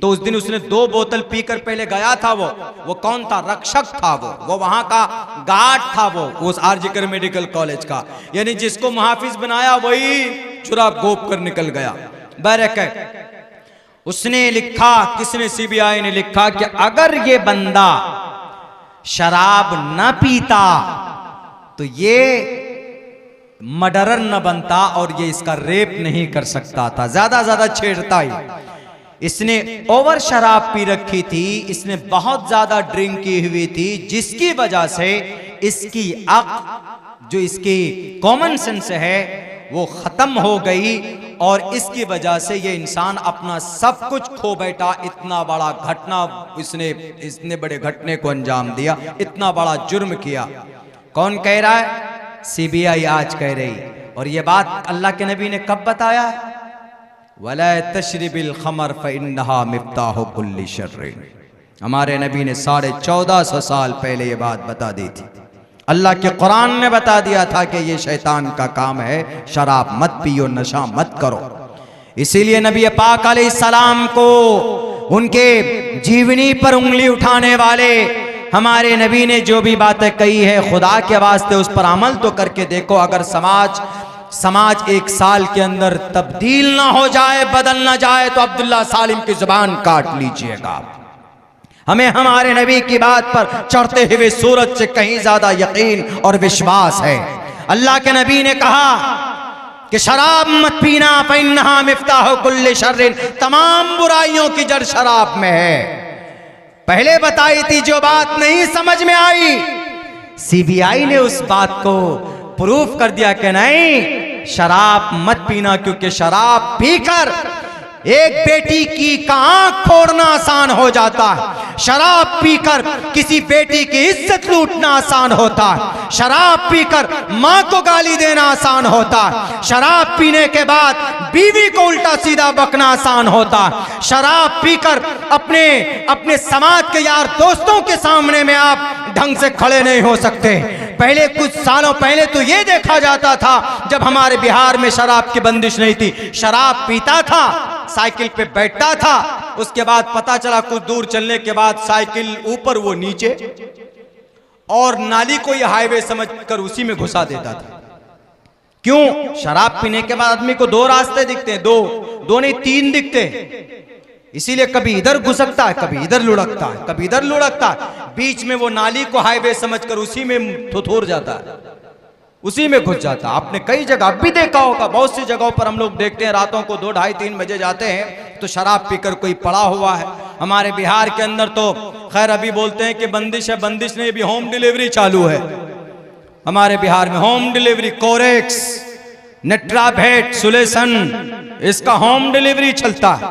तो उस दिन उसने 2 बोतल पीकर पहले गया था। वो कौन था? रक्षक था। वो वहां का गार्ड था, वो उस आरजीकर मेडिकल कॉलेज का, यानी जिसको मुहाफिज बनाया वही चुरा गोप कर निकल गया। बैरक उसने लिखा, किसने? सीबीआई ने लिखा कि अगर ये बंदा शराब न पीता तो ये मर्डरर न बनता और ये इसका रेप नहीं कर सकता था, ज्यादा छेड़ता ही। इसने ओवर शराब पी रखी थी, इसने बहुत ज्यादा ड्रिंक की हुई थी, जिसकी वजह से इसकी अक्ल, जो इसकी कॉमन सेंस है, वो खत्म हो गई और इसकी वजह से ये इंसान अपना सब कुछ खो बैठा। इतना बड़ा घटना इसने बड़े घटने को अंजाम दिया, इतना बड़ा जुर्म किया। कौन कह रहा है? सीबीआई आज कह रही। और ये बात अल्लाह के नबी ने कब बताया है? वला तशरिबिल खमर फइन्नहा मिफ्ताहु कुल्ली शर्रिन। हमारे नबी ने 1450 साल पहले ये बात बता दी थी। अल्लाह के कुरान ने बता दिया था कि ये शैतान का काम है, शराब मत पियो, नशा मत करो। इसीलिए नबी पाक अलैहिस्सलाम को उनके जीवनी पर उंगली उठाने वाले हमारे नबी ने जो भी बातें कही है, खुदा के वास्ते उस पर अमल तो करके देखो। अगर समाज 1 साल के अंदर तब्दील ना हो जाए, बदल ना जाए, तो अब्दुल्ला सालिम की जुबान काट लीजिएगा। हमें हमारे नबी की बात पर चढ़ते हुए सूरज से कहीं ज्यादा यकीन और विश्वास है। अल्लाह के नबी ने कहा कि शराब मत पीना, फइन्नहा मिफ्ताहु कुल्ली शर्रिन। तमाम बुराइयों की जड़ शराब में है। पहले बताई थी, जो बात नहीं समझ में आई, सीबीआई ने उस बात को प्रूफ कर दिया कि नहीं, शराब मत पीना, क्योंकि शराब पीकर एक बेटी की आंख फोड़ना आसान हो जाता है। शराब पीकर किसी बेटी की इज्जत लूटना आसान होता है। शराब पीकर माँ को गाली देना आसान होता है। शराब पीने के बाद बीवी को उल्टा सीधा बकना आसान होता है। शराब पीकर अपने समाज के यार दोस्तों के सामने में आप ढंग से खड़े नहीं हो सकते। पहले कुछ सालों पहले तो ये देखा जाता था, जब हमारे बिहार में शराब की बंदिश नहीं थी, शराब पीता था, साइकिल पे बैठता था, उसके बाद पता चला कुछ दूर चलने के बाद साइकिल ऊपर वो नीचे, और नाली को ये हाईवे समझकर उसी में घुसा देता था। क्यों? शराब पीने के बाद आदमी को 2 रास्ते दिखते हैं, दो नहीं 3 दिखते। इसीलिए कभी इधर घुसकता है, कभी इधर लुढ़कता है, कभी इधर लुढ़कता है, बीच में वो नाली को हाईवे समझकर उसी में थोथोर जाता है, उसी में घुस जाता है। आपने कई जगह भी देखा होगा, बहुत सी जगहों पर हम लोग देखते हैं रातों को 2, ढाई, 3 बजे जाते हैं तो शराब पीकर कोई पड़ा हुआ है। हमारे बिहार के अंदर तो खैर अभी बोलते हैं कि बंदिश है, बंदिश नहीं, अभी होम डिलीवरी चालू है हमारे बिहार में। होम डिलीवरी कोरेक्स, नेट्राभेट, सुलेसन, इसका होम डिलीवरी चलता है।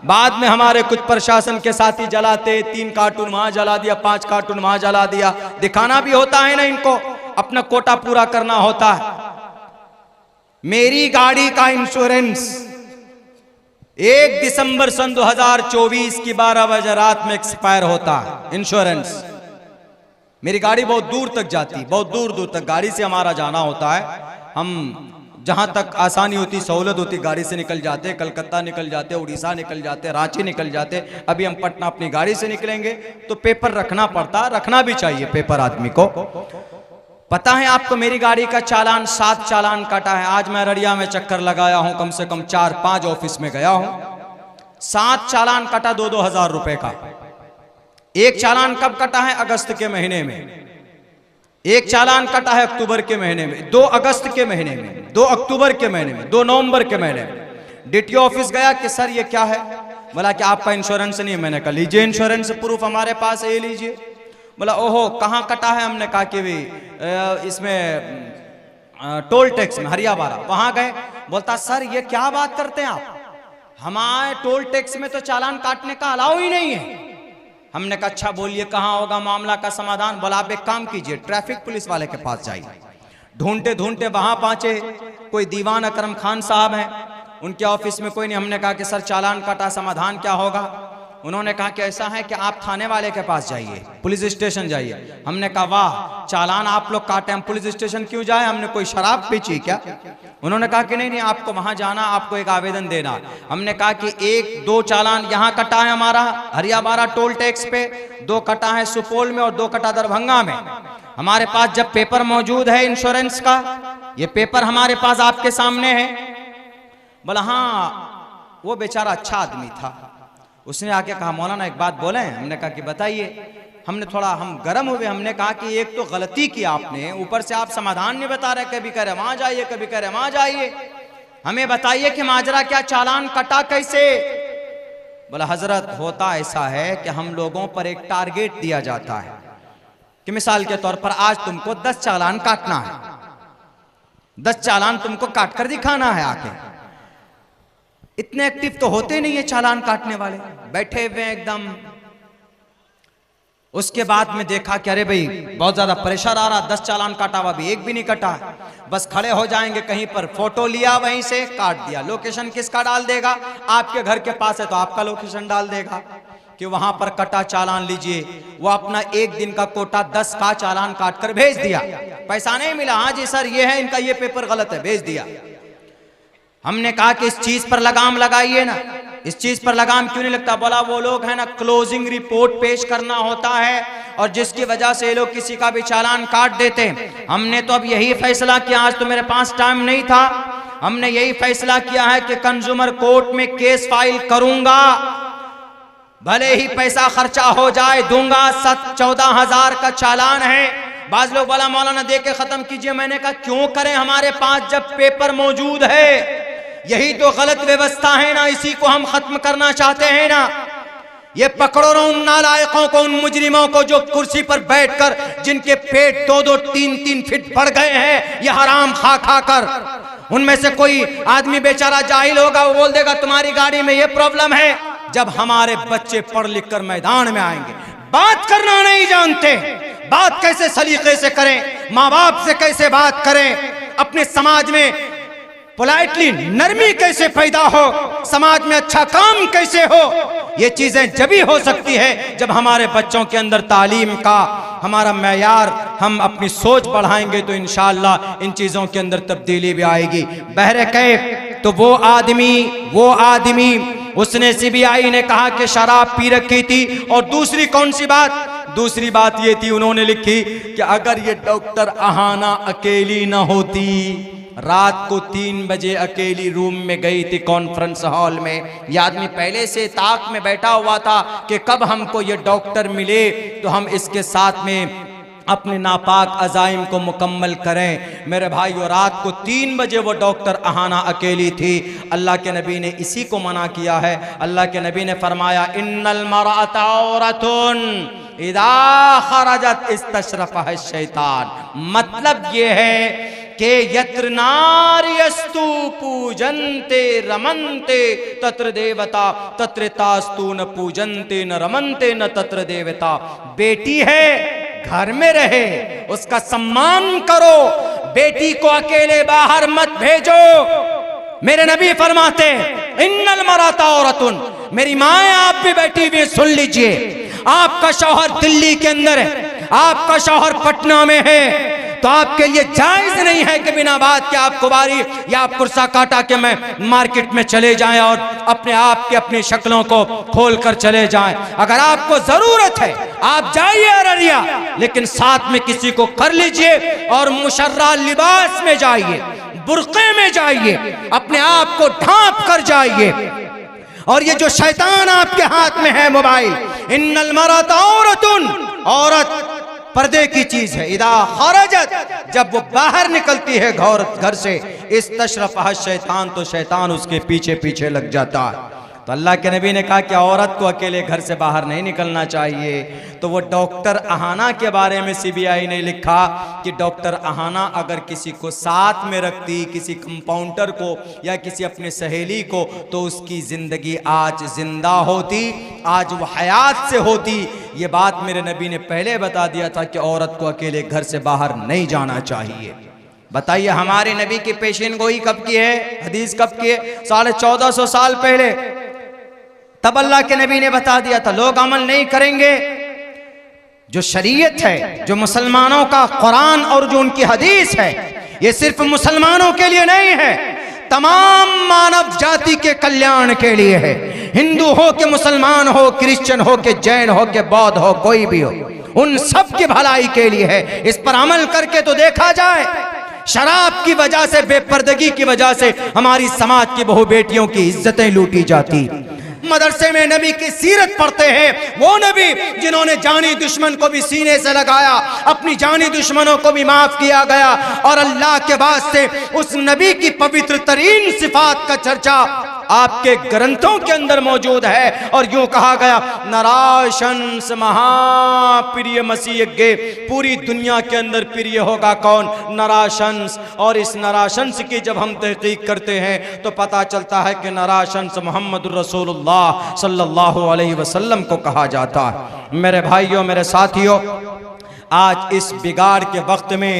बाद में हमारे कुछ प्रशासन के साथी जलाते, 3 कार्टून वहां जला दिया, 5 कार्टून वहां जला दिया। दिखाना भी होता है ना, इनको अपना कोटा पूरा करना होता है। मेरी गाड़ी का इंश्योरेंस 1 दिसंबर सन 2024 की 12 बजे रात में एक्सपायर होता है इंश्योरेंस। मेरी गाड़ी बहुत दूर तक जाती, बहुत दूर दूर तक गाड़ी से हमारा जाना होता है। हम जहां तक आसानी होती, सहूलत होती, गाड़ी से निकल जाते, कलकत्ता निकल जाते, उड़ीसा निकल जाते, रांची निकल जाते। अभी हम पटना अपनी गाड़ी से निकलेंगे तो पेपर रखना पड़ता, रखना भी चाहिए पेपर आदमी को। पता है आपको मेरी गाड़ी का चालान 7 चालान काटा है। आज मैं अररिया में चक्कर लगाया हूं, कम से कम 4-5 ऑफिस में गया हूं, 7 चालान कटा 2-2 हजार रुपए का। एक चालान कब कटा है? अगस्त के महीने में। एक चालान कटा है अक्टूबर के महीने में, 2 अगस्त के महीने में, 2 अक्टूबर के महीने में, 2 नवंबर के महीने में। डीटीओ ऑफिस गया कि सर ये क्या है? बोला कि आपका इंश्योरेंस नहीं है। मैंने कहा लीजिए इंश्योरेंस प्रूफ हमारे पास है, ये लीजिए। बोला ओहो कहाँ कटा है? हमने कहा कि भी इसमें टोल टैक्स में, हरियाबारा। वहां गए, बोलता सर ये क्या बात करते हैं आप, हमारे टोल टैक्स में तो चालान काटने का अलाउ ही नहीं है। हमने कहा अच्छा बोलिए कहाँ होगा मामला का समाधान? बोला आप एक काम कीजिए, ट्रैफिक पुलिस वाले के पास जाइए। ढूंढते ढूंढते वहां पहुंचे, कोई दीवान अकरम खान साहब हैं, उनके ऑफिस में कोई नहीं। हमने कहा कि सर चालान काटा, समाधान क्या होगा? उन्होंने कहा कि ऐसा है कि आप थाने वाले के पास जाइए, पुलिस स्टेशन जाइए। हमने कहा वाह, चालान आप लोग काटे, हम पुलिस स्टेशन क्यों जाए? हमने कोई शराब पीछी क्या? उन्होंने कहा कि नहीं नहीं, आपको वहां जाना, आपको एक आवेदन देना। हमने कहा कि 1-2 चालान यहाँ कटा है हमारा हरियाबारा टोल टैक्स पे, 2 कटा है सुपौल में और 2 कटा दरभंगा में। हमारे पास जब पेपर मौजूद है इंश्योरेंस का, ये पेपर हमारे पास आपके सामने है। बोला हाँ, वो बेचारा अच्छा आदमी था, उसने आके कहा मौलाना एक बात बोले। हमने कहा कि बताइए। हम गर्म हुए। हमने कहा कि एक तो गलती की आपने, ऊपर से आप समाधान नहीं बता रहे, कभी कह रहे वहां जाइए, कभी कह रहे वहां जाइए। हमें बताइए कि माजरा क्या, चालान कटा कैसे? बोला हजरत होता ऐसा है कि हम लोगों पर एक टारगेट दिया जाता है कि मिसाल के तौर पर आज तुमको 10 चालान काटना है, 10 चालान तुमको काट कर दिखाना है आके। इतने एक्टिव तो होते नहीं है चालान काटने वाले, बैठे हुए एकदम। उसके बाद में देखा कि अरे भाई बहुत ज्यादा प्रेशर आ रहा, 10 चालान काटा हुआ, अभी एक भी नहीं कटा। बस खड़े हो जाएंगे कहीं पर, फोटो लिया वहीं से काट दिया। लोकेशन किसका डाल देगा? आपके घर के पास है तो आपका लोकेशन डाल देगा कि वहां पर कटा चालान लीजिए। वो अपना 1 दिन का कोटा 10 का चालान काट कर भेज दिया, पैसा नहीं मिला। हाँ जी सर ये है, इनका ये पेपर गलत है, भेज दिया। हमने कहा कि इस चीज पर लगाम लगाइए ना। इस चीज पर लगाम क्यों नहीं लगता? बोला वो लोग है ना, क्लोजिंग रिपोर्ट पेश करना होता है और जिसकी वजह से ये लोग किसी का भी चालान काट देते हैं। हमने तो अब यही फैसला किया, आज तो मेरे पास टाइम नहीं था, हमने यही फैसला किया है कि कंज्यूमर कोर्ट में केस फाइल करूंगा, भले ही पैसा खर्चा हो जाए, दूंगा। 14,000 का चालान है। बाज लोग बोला मौलाना दे के खत्म कीजिए। मैंने कहा क्यों करें, हमारे पास जब पेपर मौजूद है। यही तो गलत व्यवस्था है ना, इसी को हम खत्म करना चाहते हैं ना। ये पकड़ो ना उन नालायकों को, उन मुजरिमों को जो कुर्सी पर बैठकर जिनके पेट 2-2, 3-3 फीट बढ़ गए हैं ये हराम खा खा कर। उनमें से कोई आदमी बेचारा जाहिल होगा, वो बोल देगा तुम्हारी गाड़ी में ये प्रॉब्लम है। जब हमारे बच्चे पढ़ लिख कर मैदान में आएंगे, बात करना नहीं जानते, बात कैसे सलीके से करें, माँ बाप से कैसे बात करें, अपने समाज में पोलाइटली नरमी कैसे पैदा हो, समाज में अच्छा काम कैसे हो, ये चीजें जभी हो सकती है जब हमारे बच्चों के अंदर तालीम का हमारा मैयार, हम अपनी सोच बढ़ाएंगे तो इंशाअल्लाह इन चीजों के अंदर तब्दीली भी आएगी। बहरे कैफ तो वो आदमी उसने सीबीआई ने कहा कि शराब पी रखी थी। और दूसरी कौन सी बात? दूसरी बात ये थी, उन्होंने लिखी कि अगर ये डॉक्टर अहाना अकेली न होती रात को 3 बजे अकेली रूम में गई थी कॉन्फ्रेंस हॉल में। ये आदमी पहले से ताक में बैठा हुआ था कि कब हमको ये डॉक्टर मिले तो हम इसके साथ में अपने नापाक अजाइम को मुकम्मल करें। मेरे भाइयों, रात को 3 बजे वो डॉक्टर अहाना अकेली थी। अल्लाह के नबी ने इसी को मना किया है। अल्लाह के नबी ने फरमाया इन्नल मरअता औरतुन इदा खरजत इस्तशरफहा शैतान। मतलब ये है कि यत्र नार्यस्तु पूजन्ते रमन्ते तत्र देवता तत्र तास्तु न पूजन्ते न रमन्ते न तत्र देवता। बेटी है, घर में रहे, उसका सम्मान करो, बेटी को अकेले बाहर मत भेजो। मेरे नबी फरमाते इन्नल मरअता औरतुन। मेरी माए, आप भी बैठी हुई सुन लीजिए। आपका शौहर दिल्ली के अंदर है, आपका शौहर पटना में है, तो आपके लिए जायज नहीं है कि बिना बात के आप कुवारी या आप कुर्सा काटा के मैं मार्केट में चले जाएं और अपने आप के अपनी शक्लों को खोल कर चले जाएं। अगर आपको जरूरत है आप जाइए अररिया, लेकिन साथ में किसी को कर लीजिए और मुशर्रा लिबास में जाइए, बुर्के में जाइए, अपने आप को ढांप कर जाइए। और ये जो शैतान आपके हाथ में है मोबाइल, इन्नल मरअता औरतुन, औरत पर्दे की चीज है। इदा खरजत, जब वो बाहर निकलती है घर से, इस्तशरफहा शैतान, तो शैतान उसके पीछे पीछे लग जाता है। तो अल्लाह के नबी ने कहा कि औरत को अकेले घर से बाहर नहीं निकलना चाहिए। तो वो डॉक्टर अहाना के बारे में सीबीआई ने लिखा कि डॉक्टर अहाना अगर किसी को साथ में रखती, किसी कंपाउंडर को या किसी अपने सहेली को, तो उसकी जिंदगी आज जिंदा होती, आज वो हयात से होती। ये बात मेरे नबी ने पहले बता दिया था कि औरत को अकेले घर से बाहर नहीं जाना चाहिए। बताइए हमारे नबी की पेशीन गोई कब की है, हदीस कब की है? 1450 साल पहले। तब अल्लाह के नबी ने बता दिया था। लोग अमल नहीं करेंगे। जो शरीयत है, जो मुसलमानों का कुरान और जो उनकी हदीस है, ये सिर्फ मुसलमानों के लिए नहीं है, तमाम मानव जाति के कल्याण के लिए है। हिंदू हो के मुसलमान हो, क्रिश्चियन हो के जैन हो के बौद्ध हो, कोई भी हो, उन सब की भलाई के लिए है। इस पर अमल करके तो देखा जाए। शराब की वजह से, बेपर्दगी की वजह से हमारी समाज की बहु बेटियों की इज्जतें लूटी जाती। मदरसे में नबी की सीरत पढ़ते हैं, वो नबी जिन्होंने जानी दुश्मन को भी सीने से लगाया, अपनी जानी दुश्मनों को भी माफ किया गया। और अल्लाह के वास्ते उस नबी की पवित्र तरीन सिफात का चर्चा आपके ग्रंथों के अंदर मौजूद है। और यूं कहा गया, नराशंस महाप्रिय मसीह के, पूरी दुनिया के अंदर प्रिय होगा कौन? नराशंस। और इस नराशंस की जब हम तहकीक करते हैं तो पता चलता है कि नराशंस मोहम्मद रसूलुल्लाह सल्लल्लाहु अलैहि वसल्लम को कहा जाता है। मेरे भाइयों, मेरे साथियों, आज इस बिगाड़ के वक्त में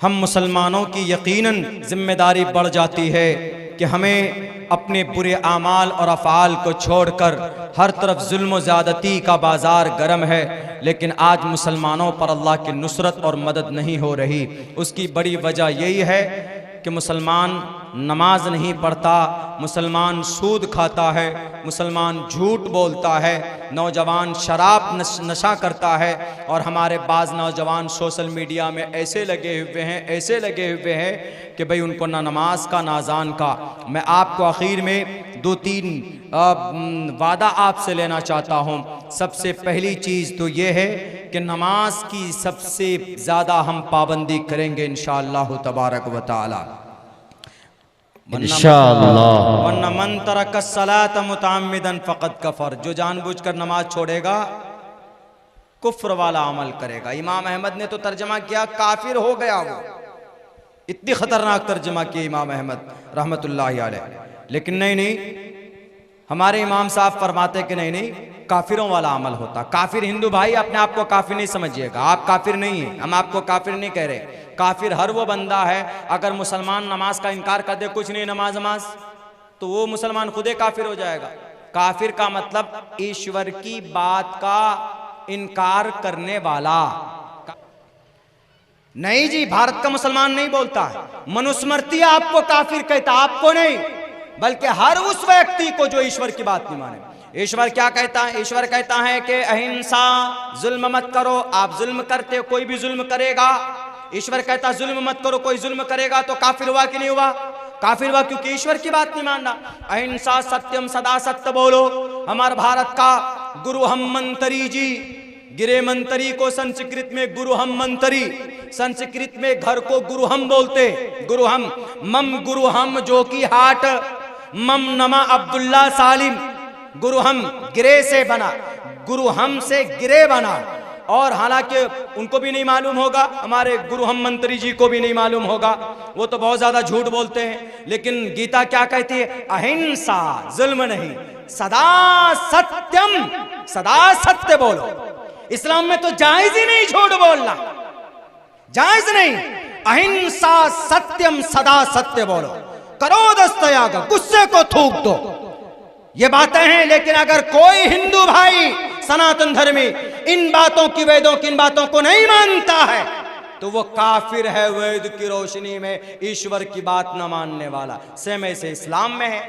हम मुसलमानों की यकीनन जिम्मेदारी बढ़ जाती है कि हमें अपने बुरे आमाल और अफ़ाल को छोड़कर, हर तरफ जुल्म व ज़्यादती का बाज़ार गर्म है, लेकिन आज मुसलमानों पर अल्लाह की नुसरत और मदद नहीं हो रही। उसकी बड़ी वजह यही है कि मुसलमान नमाज नहीं पढ़ता, मुसलमान सूद खाता है, मुसलमान झूठ बोलता है, नौजवान शराब नशा करता है। और हमारे बाज़ नौजवान सोशल मीडिया में ऐसे लगे हुए हैं कि भाई उनको ना नमाज का ना अज़ान का। मैं आपको आखिर में 2-3 वादा आपसे लेना चाहता हूँ। सबसे पहली चीज़ तो ये है कि नमाज की सबसे ज़्यादा हम पाबंदी करेंगे इंशाअल्लाह तबारक व तआला। इंशाअल्लाह। वन्ना मन तरक सलात मुतअम्मिदन फ़क़द कफ़र, जो जानबूझकर नमाज छोड़ेगा कुफ्र वाला अमल करेगा। इमाम अहमद ने तो तर्जमा किया काफिर हो गया वो। इतनी खतरनाक तर्जमा किया इमाम अहमद रहमतुल्लाहि अलैह। लेकिन नहीं, हमारे इमाम साहब फरमाते कि नहीं, काफिरों वाला अमल होता। काफिर हिंदू भाई अपने आप को काफिर नहीं समझिएगा, आप काफिर नहीं है, हम आपको काफिर नहीं कह रहे। काफिर हर वो बंदा है, अगर मुसलमान नमाज का इनकार कर दे, कुछ नहीं नमाज, तो वो मुसलमान खुदे काफिर हो जाएगा। काफिर का मतलब ईश्वर की बात का इनकार करने वाला। नहीं जी, भारत का मुसलमान नहीं बोलता है। मनुस्मृति आपको काफिर कहता, आपको नहीं, बल्कि हर उस व्यक्ति को जो ईश्वर की बात नहीं माने। ईश्वर क्या कहता है? ईश्वर कहता है कि अहिंसा, जुल्म मत करो। आप जुल्म करते हो, कोई भी जुल्म करेगा ईश्वर कहता जुल्म मत करो, कोई जुल्म करेगा तो काफिर हुआ कि नहीं हुआ? काफिर हुआ, क्योंकि ईश्वर की बात नहीं मानना। अहिंसा सत्यम सदा सत्य बोलो। हमारे भारत का गुरु हम्मंतरी जी, गिरे मंतरी को संस्कृत में गुरु हम्मंतरी, संस्कृत में घर को गुरु हम बोलते, गुरु हम। मम गुरु हम जो की हाट, मम नमा अब्दुल्ला सालिम। गुरु हम गिरे से बना, गुरु हम से गिरे बना। और हालांकि उनको भी नहीं मालूम होगा, हमारे गुरु हम मंत्री जी को भी नहीं मालूम होगा, वो तो बहुत ज्यादा झूठ बोलते हैं। लेकिन गीता क्या कहती है? अहिंसा, जुल्म नहीं, सदा सत्यम, सदा सत्य बोलो। इस्लाम में तो जायज ही नहीं झूठ बोलना, जायज नहीं। अहिंसा सत्यम सदा सत्य बोलो, करो दस्तयाग, गुस्से को थूक दो, ये बातें हैं। लेकिन अगर कोई हिंदू भाई सनातन धर्मी इन बातों की, वेदों की इन बातों को नहीं मानता है तो वो काफिर है, वेद की रोशनी में ईश्वर की बात न मानने वाला। सेम ऐसे इस्लाम में है।